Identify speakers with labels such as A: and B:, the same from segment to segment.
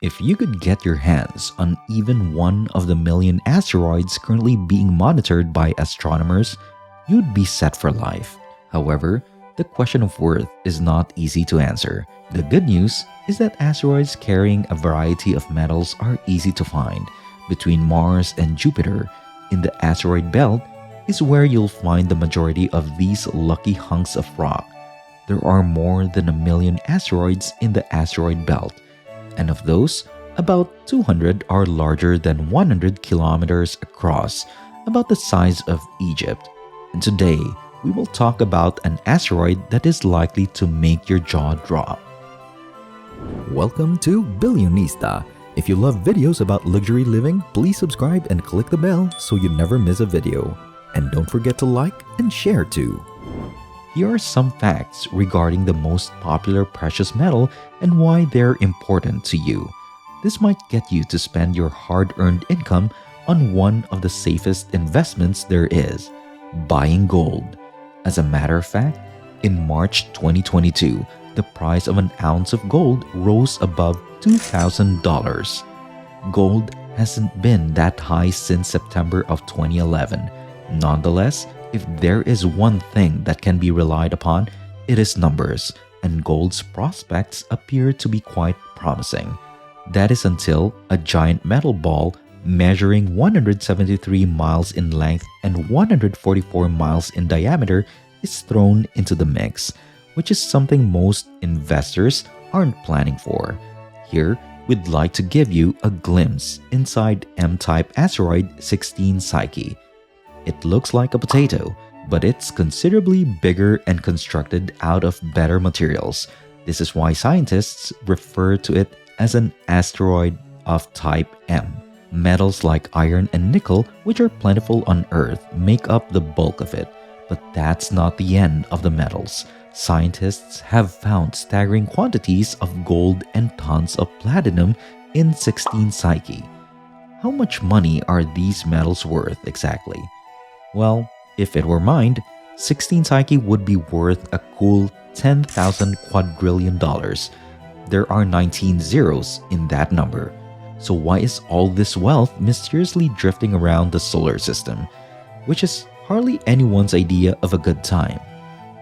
A: If you could get your hands on even one of the million asteroids currently being monitored by astronomers, you'd be set for life. However, the question of worth is not easy to answer. The good news is that asteroids carrying a variety of metals are easy to find. Between Mars and Jupiter, in the asteroid belt, is where you'll find the majority of these lucky hunks of rock. There are more than a million asteroids in the asteroid belt, and of those, about 200 are larger than 100 kilometers across, about the size of Egypt. And today, we will talk about an asteroid that is likely to make your jaw drop.
B: Welcome to Billionista. If you love videos about luxury living, please subscribe and click the bell so you never miss a video. And don't forget to like and share too.
A: Here are some facts regarding the most popular precious metal and why they're important to you. This might get you to spend your hard-earned income on one of the safest investments there is, buying gold. As a matter of fact, in March 2022, the price of an ounce of gold rose above $2,000. Gold hasn't been that high since September of 2011. Nonetheless, if there is one thing that can be relied upon, it is numbers, and gold's prospects appear to be quite promising. That is until a giant metal ball measuring 173 miles in length and 144 miles in diameter is thrown into the mix, which is something most investors aren't planning for. Here, we'd like to give you a glimpse inside M-type asteroid 16 Psyche. It looks like a potato, but it's considerably bigger and constructed out of better materials. This is why scientists refer to it as an asteroid of type M. Metals like iron and nickel, which are plentiful on Earth, make up the bulk of it. But that's not the end of the metals. Scientists have found staggering quantities of gold and tons of platinum in 16 Psyche. How much money are these metals worth exactly? Well, if it were mined, 16 Psyche would be worth a cool 10,000 quadrillion dollars. There are 19 zeros in that number. So why is all this wealth mysteriously drifting around the solar system? Which is hardly anyone's idea of a good time.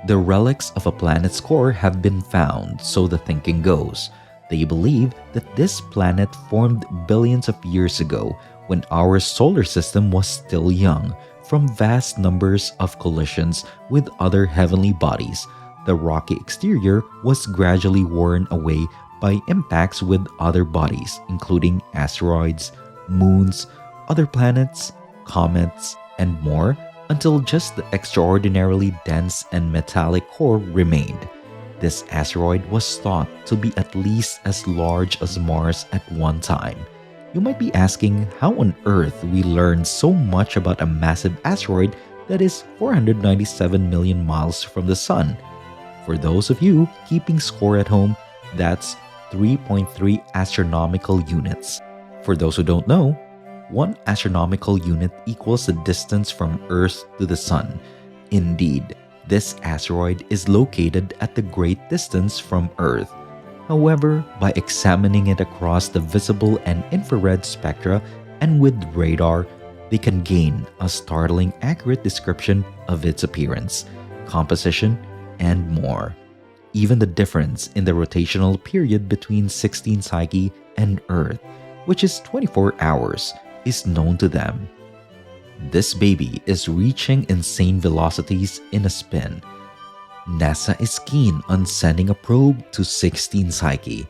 A: The relics of a planet's core have been found, so the thinking goes. They believe that this planet formed billions of years ago when our solar system was still young, from vast numbers of collisions with other heavenly bodies. The rocky exterior was gradually worn away by impacts with other bodies, including asteroids, moons, other planets, comets, and more, until just the extraordinarily dense and metallic core remained. This asteroid was thought to be at least as large as Mars at one time. You might be asking how on earth we learned so much about a massive asteroid that is 497 million miles from the Sun. For those of you keeping score at home, that's 3.3 astronomical units. For those who don't know, 1 astronomical unit equals the distance from Earth to the Sun. Indeed, this asteroid is located at the great distance from Earth. However, by examining it across the visible and infrared spectra and with radar, they can gain a startling accurate description of its appearance, composition, and more. Even the difference in the rotational period between 16 Psyche and Earth, which is 24 hours, is known to them. This baby is reaching insane velocities in a spin. NASA is keen on sending a probe to 16 Psyche,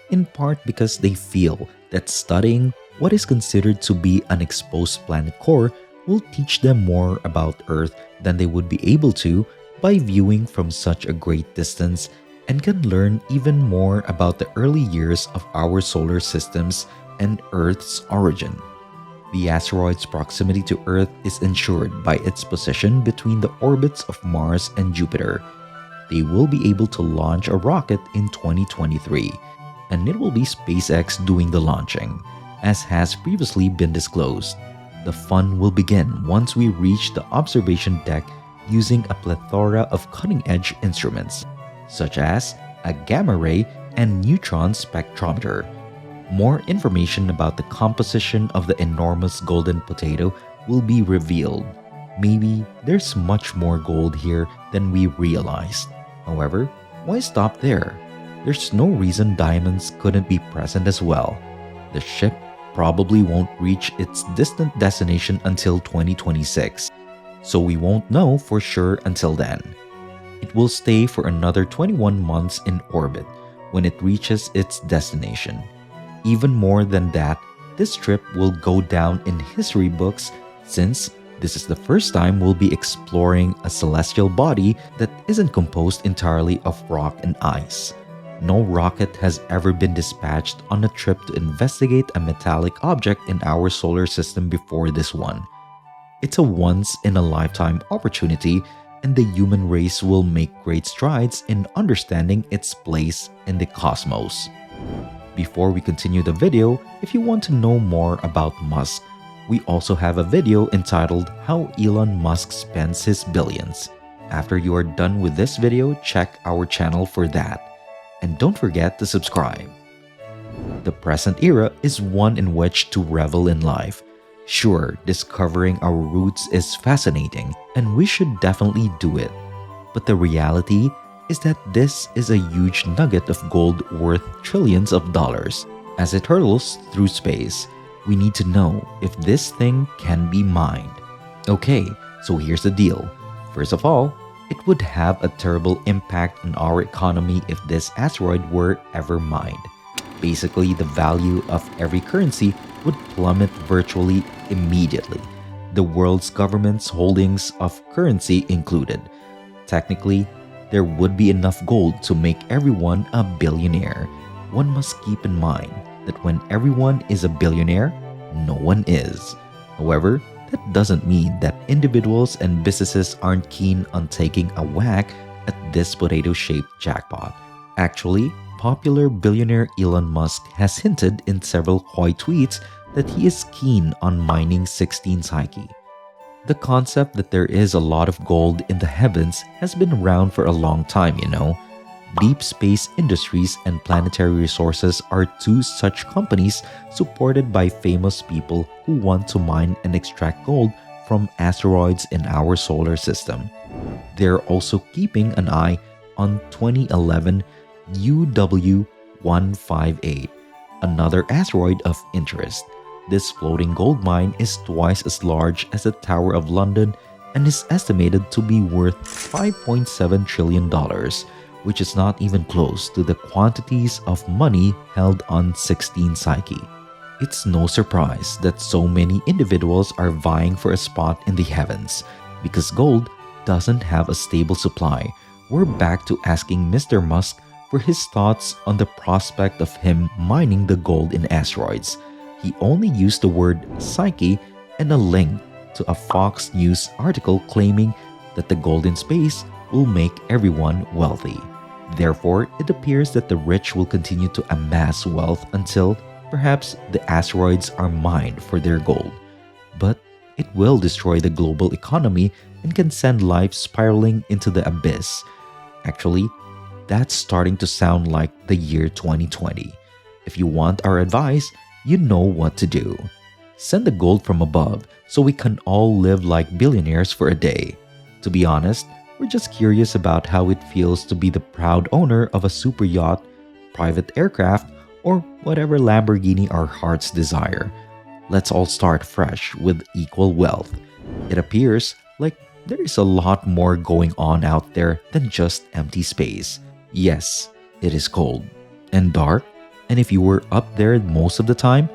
A: in part because they feel that studying what is considered to be an exposed planet core will teach them more about Earth than they would be able to by viewing from such a great distance, and can learn even more about the early years of our solar systems and Earth's origin. The asteroid's proximity to Earth is ensured by its position between the orbits of Mars and Jupiter. They will be able to launch a rocket in 2023, and it will be SpaceX doing the launching, as has previously been disclosed. The fun will begin once we reach the observation deck using a plethora of cutting-edge instruments, such as a gamma ray and neutron spectrometer. More information about the composition of the enormous golden potato will be revealed. Maybe there's much more gold here than we realized. However, why stop there? There's no reason diamonds couldn't be present as well. The ship probably won't reach its distant destination until 2026, so we won't know for sure until then. It will stay for another 21 months in orbit when it reaches its destination. Even more than that, this trip will go down in history books since this is the first time we'll be exploring a celestial body that isn't composed entirely of rock and ice. No rocket has ever been dispatched on a trip to investigate a metallic object in our solar system before this one. It's a once-in-a-lifetime opportunity, and the human race will make great strides in understanding its place in the cosmos. Before we continue the video, if you want to know more about Musk, we also have a video entitled How Elon Musk Spends His Billions. After you are done with this video, check our channel for that. And don't forget to subscribe. The present era is one in which to revel in life. Sure, discovering our roots is fascinating, and we should definitely do it. But the reality is that this is a huge nugget of gold worth trillions of dollars. As it hurtles through space, we need to know if this thing can be mined. Okay, so here's the deal. First of all, it would have a terrible impact on our economy if this asteroid were ever mined. Basically, the value of every currency would plummet virtually immediately, the world's government's holdings of currency included. Technically, there would be enough gold to make everyone a billionaire. One must keep in mind that when everyone is a billionaire, no one is. However, that doesn't mean that individuals and businesses aren't keen on taking a whack at this potato-shaped jackpot. Actually, popular billionaire Elon Musk has hinted in several coy tweets that he is keen on mining 16 Psyche. The concept that there is a lot of gold in the heavens has been around for a long time, you know. Deep Space Industries and Planetary Resources are two such companies supported by famous people who want to mine and extract gold from asteroids in our solar system. They're also keeping an eye on 2011 UW158, another asteroid of interest. This floating gold mine is twice as large as the Tower of London and is estimated to be worth $5.7 trillion, which is not even close to the quantities of money held on 16 Psyche. It's no surprise that so many individuals are vying for a spot in the heavens. Because gold doesn't have a stable supply, we're back to asking Mr. Musk for his thoughts on the prospect of him mining the gold in asteroids. He only used the word Psyche and a link to a Fox News article claiming that the gold in space will make everyone wealthy. Therefore, it appears that the rich will continue to amass wealth until perhaps the asteroids are mined for their gold. But it will destroy the global economy and can send life spiraling into the abyss. Actually, that's starting to sound like the year 2020. If you want our advice, you know what to do. Send the gold from above so we can all live like billionaires for a day. To be honest, we're just curious about how it feels to be the proud owner of a super yacht, private aircraft, or whatever Lamborghini our hearts desire. Let's all start fresh with equal wealth. It appears like there is a lot more going on out there than just empty space. Yes, it is cold and dark, and if you were up there most of the time,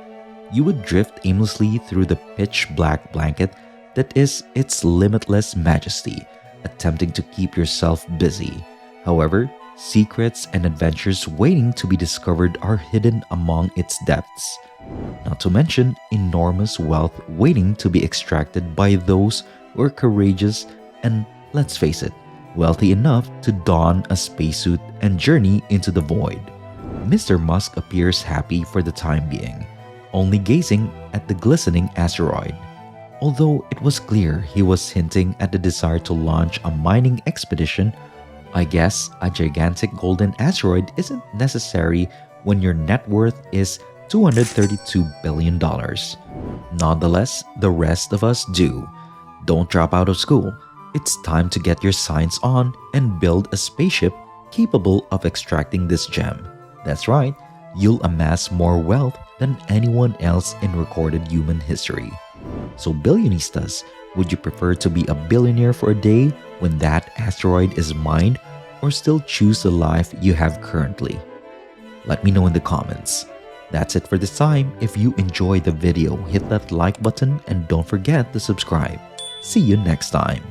A: you would drift aimlessly through the pitch black blanket that is its limitless majesty, attempting to keep yourself busy. However, secrets and adventures waiting to be discovered are hidden among its depths. Not to mention enormous wealth waiting to be extracted by those who are courageous and, let's face it, wealthy enough to don a spacesuit and journey into the void. Mr. Musk appears happy for the time being, only gazing at the glistening asteroid. Although it was clear he was hinting at the desire to launch a mining expedition, I guess a gigantic golden asteroid isn't necessary when your net worth is $232 billion. Nonetheless, the rest of us do. Don't drop out of school. It's time to get your science on and build a spaceship capable of extracting this gem. That's right, you'll amass more wealth than anyone else in recorded human history. So billionistas, would you prefer to be a billionaire for a day when that asteroid is mined, or still choose the life you have currently? Let me know in the comments. That's it for this time. If you enjoyed the video, hit that like button and don't forget to subscribe. See you next time.